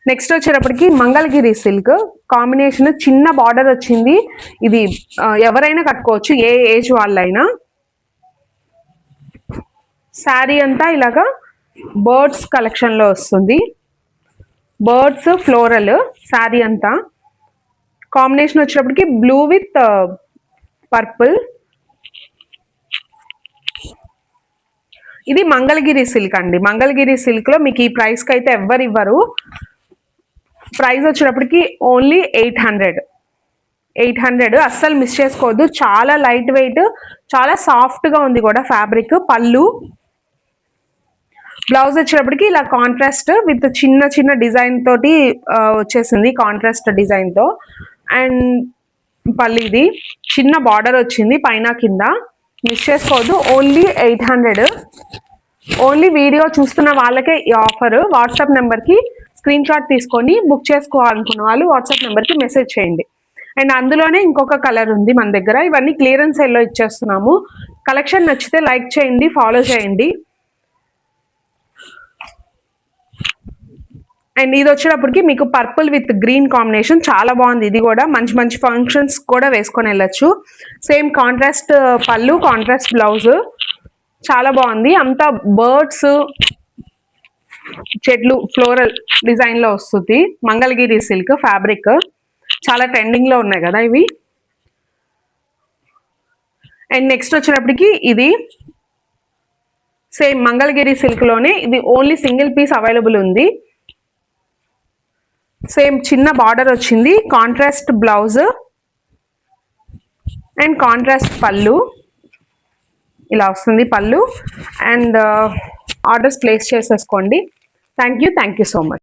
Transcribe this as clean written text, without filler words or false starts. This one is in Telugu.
నెక్స్ట్ వచ్చేటప్పటికి మంగళగిరి సిల్క్ కాంబినేషన్, చిన్న బార్డర్ వచ్చింది. ఇది ఎవరైనా కట్టుకోవచ్చు, ఏ ఏజ్ వాళ్ళైనా. శారీ అంతా ఇలాగా బర్డ్స్ కలెక్షన్ లో వస్తుంది. బర్డ్స్ ఫ్లోరల్ శారీ అంతా. కాంబినేషన్ వచ్చేటప్పటికి బ్లూ విత్ పర్పుల్. ఇది మంగళగిరి సిల్క్ అండి. మంగళగిరి సిల్క్ లో మీకు ఈ ప్రైస్ కి అయితే ఎవ్వరు ఇవ్వరు. ప్రైస్ వచ్చేటప్పటికి ఓన్లీ 800. అస్సలు మిస్ చేసుకోవద్దు. చాలా లైట్ వెయిట్, చాలా సాఫ్ట్ గా ఉంది కూడా ఫ్యాబ్రిక్. పళ్ళు, బ్లౌజ్ వచ్చేటప్పటికి ఇలా కాంట్రాస్ట్ విత్ చిన్న చిన్న డిజైన్ తోటి వచ్చేసింది, కాంట్రాస్ట్ డిజైన్ తో. అండ్ పళ్ళు ఇది చిన్న బార్డర్ వచ్చింది పైన కింద. మిస్ చేసుకోవద్దు. ఓన్లీ 800. ఓన్లీ వీడియో చూస్తున్న వాళ్ళకే ఈ ఆఫర్. వాట్సాప్ నెంబర్కి స్క్రీన్ షాట్ తీసుకొని బుక్ చేసుకోవాలనుకున్న వాళ్ళు వాట్సాప్ నెంబర్కి మెసేజ్ చేయండి. అండ్ అందులోనే ఇంకొక కలర్ ఉంది మన దగ్గర. ఇవన్నీ క్లియరెన్స్ సేల్లో ఇచ్చేస్తున్నాము. కలెక్షన్ నచ్చితే లైక్ చేయండి, ఫాలో చేయండి. అండ్ ఇది వచ్చేటప్పటికి మీకు పర్పుల్ విత్ గ్రీన్ కాంబినేషన్ చాలా బాగుంది. ఇది కూడా మంచి మంచి ఫంక్షన్స్ కూడా వేసుకొని వెళ్ళొచ్చు. సేమ్ కాంట్రాస్ట్ పళ్ళు, కాంట్రాస్ట్ బ్లౌజ్, చాలా బాగుంది. అంతా బర్డ్స్, చెట్లు, ఫ్లోరల్ డిజైన్ లో వస్తుంది. మంగళగిరి సిల్క్ ఫ్యాబ్రిక్ చాలా ట్రెండింగ్ లో ఉన్నాయి కదా ఇవి. అండ్ నెక్స్ట్ వచ్చేటప్పటికి ఇది సేమ్ మంగళగిరి సిల్క్ లోనే, ఇది ఓన్లీ సింగిల్ పీస్ అవైలబుల్ ఉంది. సేమ్ చిన్న బార్డర్ వచ్చింది, కాంట్రాస్ట్ బ్లౌజ్ అండ్ కాంట్రాస్ట్ పళ్ళు. ఇలా వస్తుంది పళ్ళు. అండ్ ఆర్డర్స్ ప్లేస్ చేసేసుకోండి. Thank you so much.